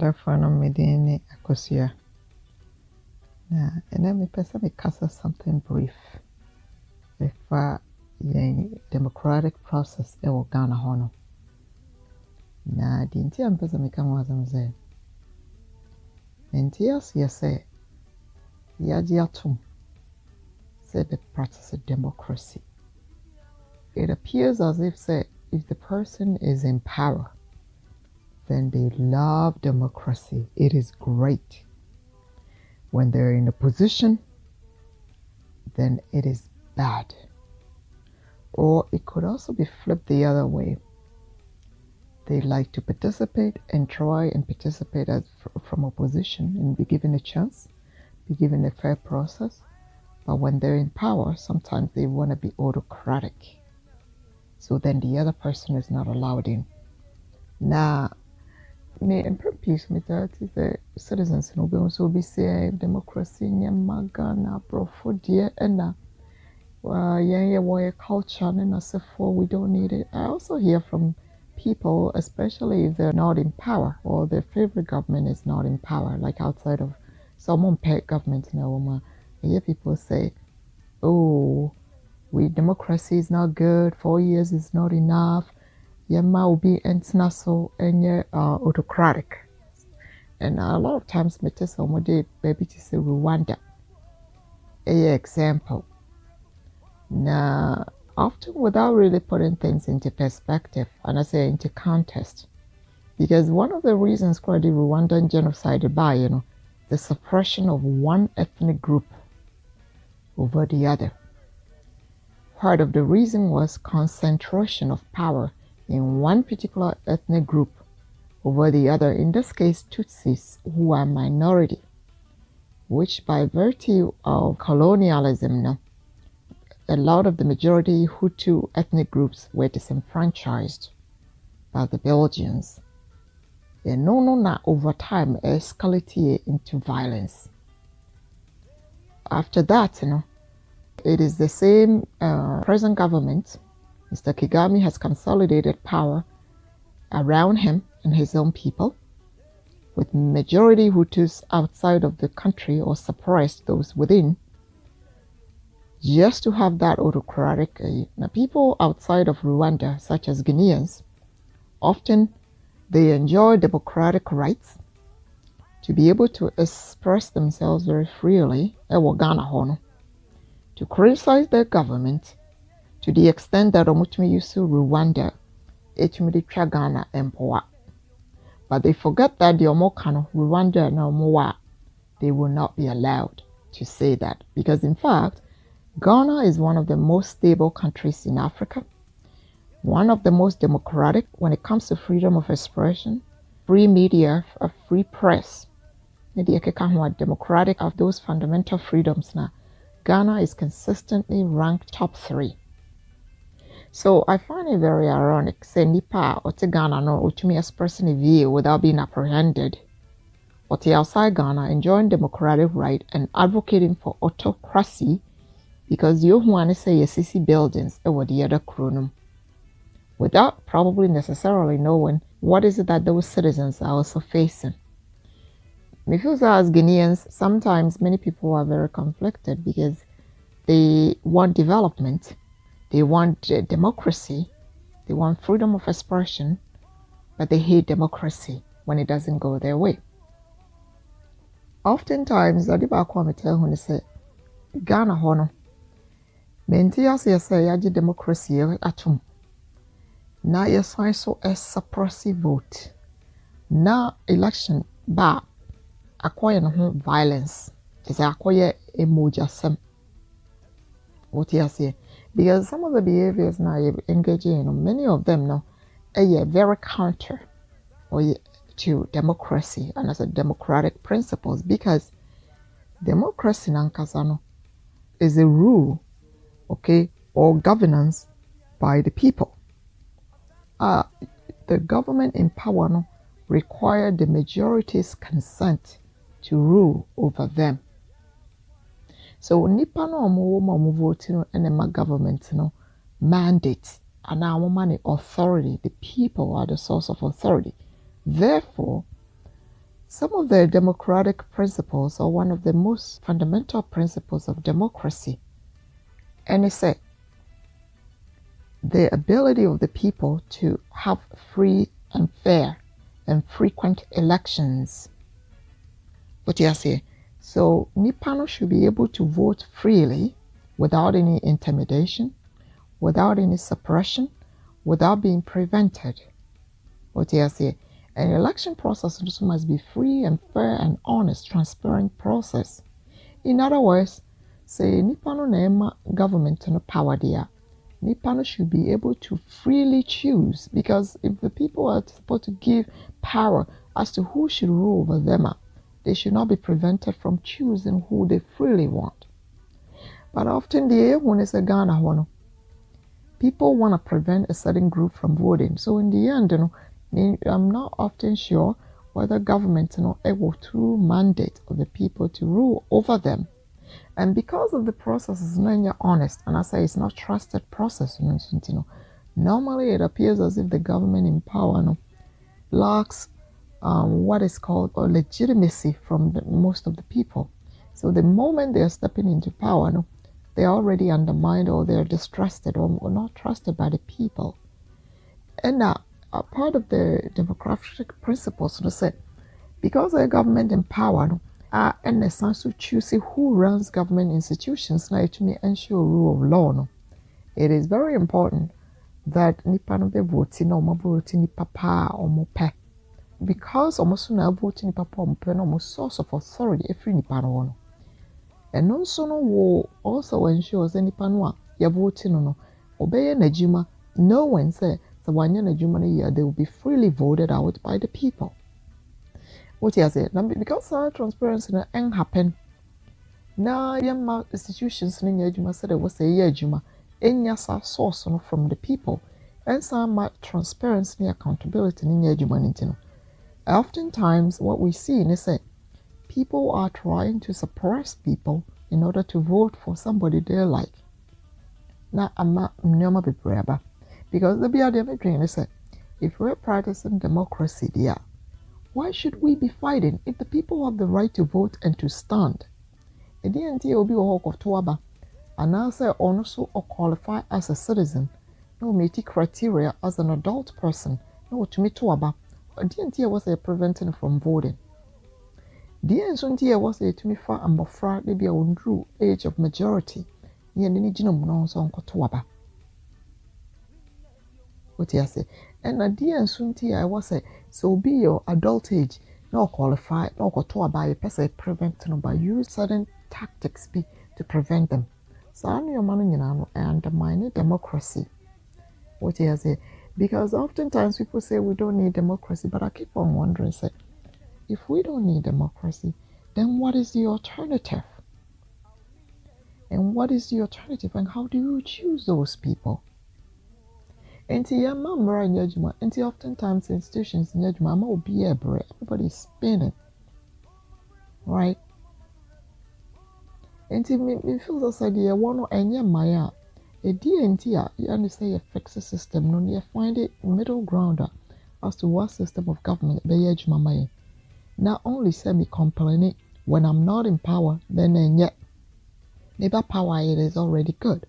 Adafano medini akosia. Na me pesa me kasa something brief. If democratic process e wo Ghana hono. Na di nti am pesa me kan wazam say. Nti say yaji atum say the practice of democracy. It appears as if if the person is in power, then they love democracy. It is great. When they're in a position, then it is bad. Or it could also be flipped the other way. They like to participate and try and participate from opposition and be given a chance, be given a fair process. But when they're in power, sometimes they want to be autocratic. So then the other person is not allowed in. Now, me and peace me that the citizens no be also be say democracy nyama Ghana brofo dear and yeah culture and as for we don't need it. I also hear from people, especially if they're not in power or their favorite government is not in power, like outside of someone paid government in Oma. I hear people say, oh, democracy is not good, 4 years is not enough. Yema will be international and autocratic. And a lot of times, me tell somebody, baby, to say Rwanda. Example. Now, often without really putting things into perspective, and I say into context. Because one of the reasons for the Rwandan genocide by, the suppression of one ethnic group over the other. Part of the reason was concentration of power in one particular ethnic group over the other, in this case Tutsis, who are minority, which by virtue of colonialism, a lot of the majority Hutu ethnic groups were disenfranchised by the Belgians. And over time escalated into violence. After that, it is the same present government. Mr. Kagame has consolidated power around him and his own people, with majority Hutus outside of the country or suppressed those within, just to have that autocratic. Now, people outside of Rwanda, such as Ghanaians, often they enjoy democratic rights to be able to express themselves very freely, to criticize their government to the extent that Omutumi used to Rwanda, Ghana empower. But they forget that the Omokano, Rwanda and Omowa, they will not be allowed to say that. Because in fact, Ghana is one of the most stable countries in Africa, one of the most democratic when it comes to freedom of expression, free media, a free press. Democratic of those fundamental freedoms now. Ghana is consistently ranked top 3. So I find it very ironic. Say Nipa or Ghana no to me expressing a view without being apprehended. Or outside Ghana enjoying democratic right and advocating for autocracy because you want to say CC buildings over the other chronom, without probably necessarily knowing what is it that those citizens are also facing. Me feel as Ghanaians, sometimes many people are very conflicted because they want development, they want democracy, they want freedom of expression, but they hate democracy when it doesn't go their way. Oftentimes, I tell when they say, Ghana hono, menti as you say, yaji democracy atum. Na yesai so a suppressive vote. Na election ba acquire no violence. Is acquire emojasem. What you say? Because some of the behaviors now you engage in, many of them now are very counter to democracy and as a democratic principles, because democracy nankasano is a rule, or governance by the people. The government in power no require the majority's consent to rule over them. So nipa no omo vote no and government no mandate and our money authority. The people are the source of authority. Therefore, Some of the democratic principles, or one of the most fundamental principles of democracy, and it's the ability of the people to have free and fair and frequent elections. What you say? So Nipano should be able to vote freely without any intimidation, without any suppression, without being prevented. What you say? An election process also must be free and fair and honest, transparent process. In other words, say Nipano Nema government no power there. Nipano should be able to freely choose, because if the people are supposed to give power as to who should rule over them, they should not be prevented from choosing who they freely want. But often when it's a Ghana, people want to prevent a certain group from voting. So in the end, I'm not often sure whether government able through mandate of the people to rule over them. And because of the process is not honest, and I say it's not trusted process, normally it appears as if the government in power lacks what is called legitimacy from most of the people. So the moment they're stepping into power, they're already undermined, or they're distrusted, or not trusted by the people. And part of the democratic principles say, because the government in power, and the sense to choose who runs government institutions now to ensure rule of law. It is very important that nipa no be voting or voting nipa pa or mo pe, because almost na voting nipa pa or mo pe no mo source of authority every nipa no. And also no will also ensure that nipa no ya voting no obey na juma, no one say the one na juma na year they will be freely voted out by the people. What you say? Because transparency ain't happen. Now, young institutions in Yajuma said it was a Yajuma, and yes, source from the people, and some transparency and accountability in Yajuma. Oftentimes, what we see is that people are trying to suppress people in order to vote for somebody they like. Now, I'm not breba, because the BRDM dream is that if we're practicing democracy, there. Why should we be fighting if the people have the right to vote and to stand? And the NTA will be a hawk of Tuaba, and answer also or qualify as a citizen, no meet criteria as an adult person, no to me Tuaba, but the NTA was a preventing from voting. The NTA was a to me far and bofra, they be a true age of majority, near any genome non so Tuaba. What you say? And at the end, soon I was say, so be your adult age, no qualify, no go to buy a person preventing by use certain tactics be to prevent them. So I'm your man and undermine democracy. What you say? Because oftentimes people say we don't need democracy, but I keep on wondering, say, if we don't need democracy, then what is the alternative? And what is the alternative? And how do you choose those people? And oftentimes institutions in Yajuma will be everybody's spinning, right? And me feels as idea one and Maya a DNT, you understand a fixed system, no you find it middle grounder as to what system of government be Yajuma Maya. Not only semi complaining when I'm not in power, then yet neighbor power it is already good.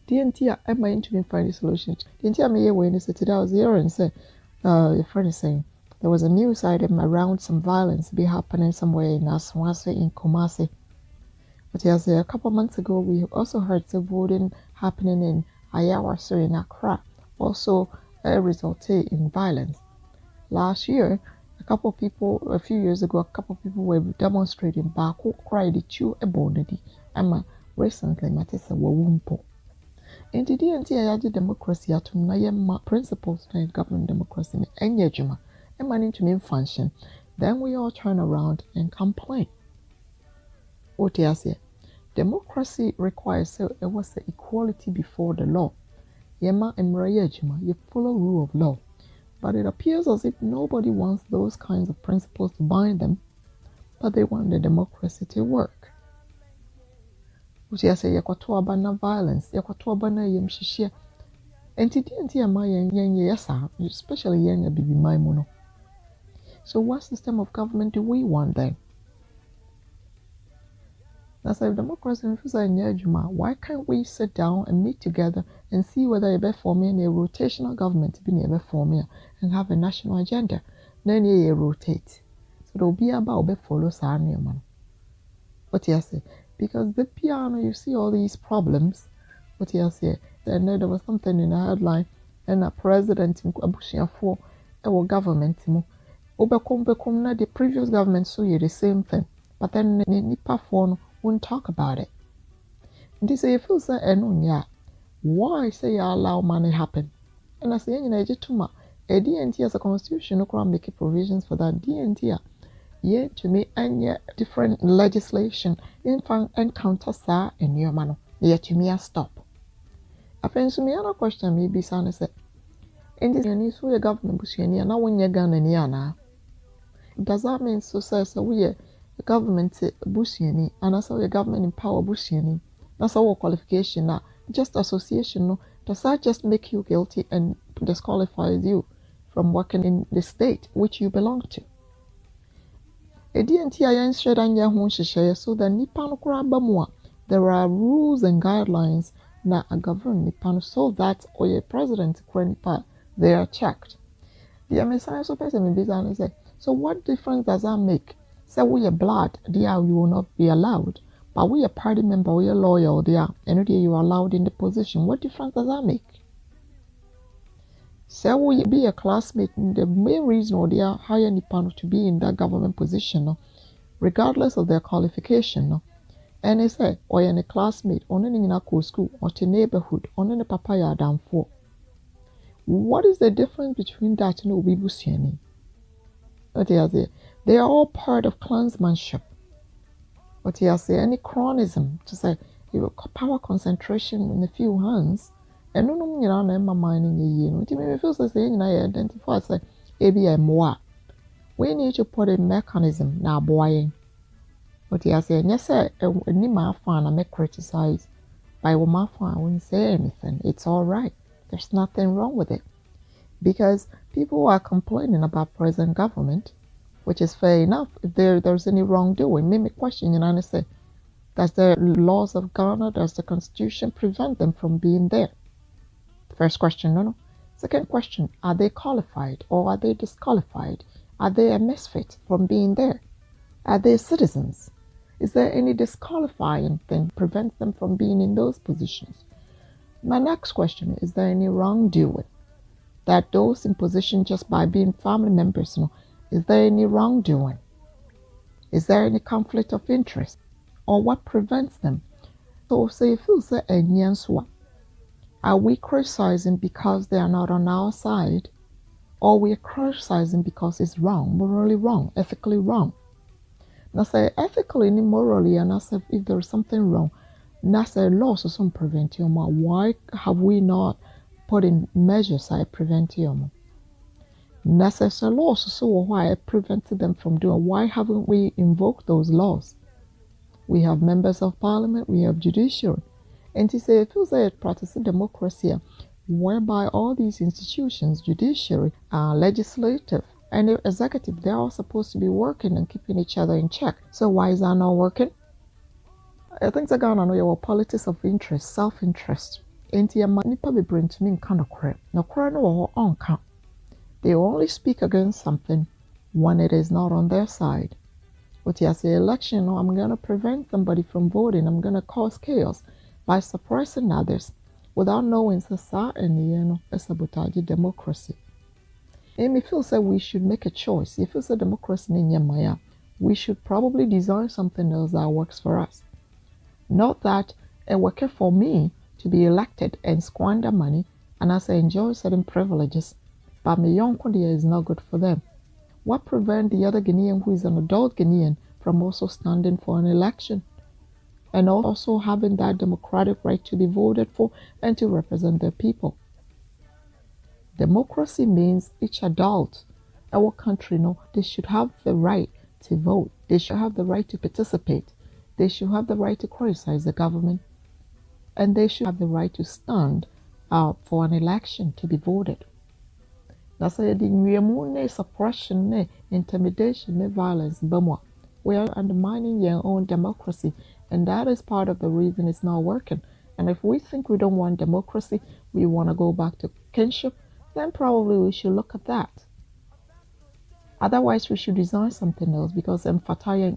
DNT am I to find a solution. DNT am here when today I was here and said, your friend is saying there was a news item around some violence be happening somewhere in Aswase in Kumasi. But yes, a couple of months ago we also heard the voting happening in Ayawaso in Accra, also resulted in violence. Last year, a few years ago, a couple of people were demonstrating back who cried the chew ebonity. And recently, Matissa Wawumpo. In the DNT, democracy at principles of government democracy and Yajuma, and managing to mean function. Then we all turn around and complain. What do you say? Democracy requires so it was the equality before the law. Yema and Yajuma, you follow rule of law. But it appears as if nobody wants those kinds of principles to bind them, but they want the democracy to work. Which I say, Yakwatu abana violence, Yakwatu abana yemshishia. And TNT ama yen yes, especially yen a baby my mono. So what system of government do we want then? Now, so if democracy is why can't we sit down and meet together and see whether you're forming a rotational government and have a national agenda? Then you rotate. So there'll be about follow man. What you say? Because the piano, you see all these problems. What you say? Then there was something in a headline, and a president in Abushia for our government. The previous government saw you the same thing, but then Nipa phone won't talk about it. And they say, if you say, why say you allow money happen? And I say, a DNT as a constitution, no make provisions for that DNT. Yeah, to me, and yeah, different legislation in encounter sa and your man. Yeah, to me, I stop. I think to me, another question maybe Sana said, in this news, we government bushini, and now when you're gonna niana. Does that mean so says we a government bushini, and I saw your government in power bushini? That's our qualification now. Just association, no. Does that just make you guilty and disqualifies you from working in the state which you belong to? So that nipa no there are rules and guidelines that govern nipa so that or president nipa they are checked. The MSI so person in say, so what difference does that make? Say we are blood, there you will not be allowed. But we are party member, we are loyal there, and you are allowed in the position. What difference does that make? Say we be a classmate, the main reason or they are hire nipa to be in that government position, no, regardless of their qualification, no. And they say, or you're a classmate, or in a school, or to neighborhood, or in a papaya down for. What is the difference between that and Obibusiani? They are all part of clansmanship. But you say any chronism to say you power concentration in a few hands. And no my mind in a year. What you mean? Feel so saying I identify say ABM. We need to put a mechanism now, boy. But you say yes, sir. Any my fan I may criticize. By my fan, I wouldn't say anything. It's all right. There's nothing wrong with it, because people are complaining about present government, which is fair enough. If there's any wrongdoing, maybe question and say, does the laws of Ghana, does the constitution prevent them from being there? First question, no. Second question, are they qualified or are they disqualified? Are they a misfit from being there? Are they citizens? Is there any disqualifying thing prevents them from being in those positions? My next question is there any wrongdoing that those in position just by being family members, is there any wrongdoing? Is there any conflict of interest? Or what prevents them? So say if you say are we criticizing because they are not on our side? Or we are criticizing because it's wrong, morally wrong, ethically wrong? Now say ethically and morally, and I say if there is something wrong, now say laws or some prevent you. Why have we not put in measures that prevent you? Now say laws so why prevented them from doing? Why haven't we invoked those laws? We have members of parliament, we have judiciary. And to say, if you say practicing democracy, whereby all these institutions, judiciary, legislative, and the executive, they're all supposed to be working and keeping each other in check. So why is that not working? I think the Ghana know your politics of interest, self-interest. And nipa be bring to me kind of crap. No crap no on count. They only speak against something when it is not on their side. But you say election, I'm gonna prevent somebody from voting, I'm gonna cause chaos by suppressing others without knowing society and sabotage democracy. And me feel say we should make a choice. If it's a democracy in Yamaya, we should probably design something else that works for us. Not that it works for me to be elected and squander money and as I enjoy certain privileges, but my young Kodia is not good for them. What prevents the other Ghanaian who is an adult Ghanaian from also standing for an election and also having that democratic right to be voted for and to represent their people? Democracy means each adult, our country, they should have the right to vote. They should have the right to participate. They should have the right to criticize the government. And they should have the right to stand for an election to be voted. That's why the suppression, intimidation, violence, bamwa. We are undermining your own democracy, and that is part of the reason it's not working. And if we think we don't want democracy, we want to go back to kinship, then probably we should look at that. Otherwise, we should design something else because Ghana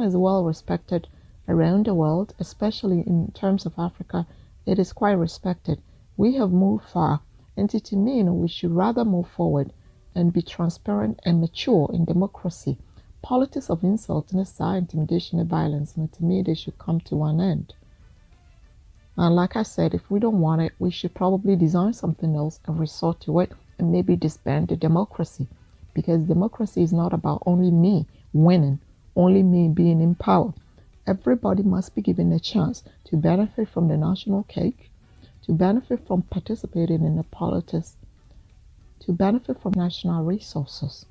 is well respected around the world, especially in terms of Africa. It is quite respected. We have moved far, and to me, we should rather move forward and be transparent and mature in democracy. Politics of insult, intimidation, and violence, and to me, they should come to an end. And like I said, if we don't want it, we should probably design something else and resort to it and maybe disband the democracy. Because democracy is not about only me winning, only me being in power. Everybody must be given a chance to benefit from the national cake, to benefit from participating in the politics, to benefit from national resources.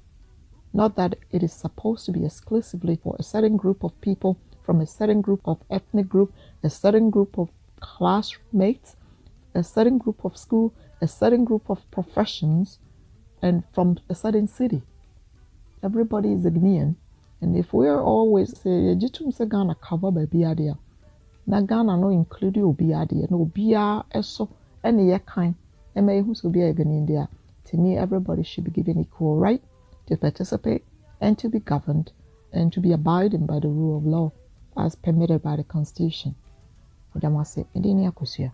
Not that it is supposed to be exclusively for a certain group of people from a certain group of ethnic group, a certain group of classmates, a certain group of school, a certain group of professions, and from a certain city. Everybody is a Ghanaian. And if we are always say, Ghana cover by Biadia, na Ghana no include Obiadia, no Bia eso, any ye kind, and may who's be a Ghanaian there. To me, everybody should be given equal right to participate and to be governed and to be abiding by the rule of law as permitted by the Constitution. Odamase, Medini Akusia.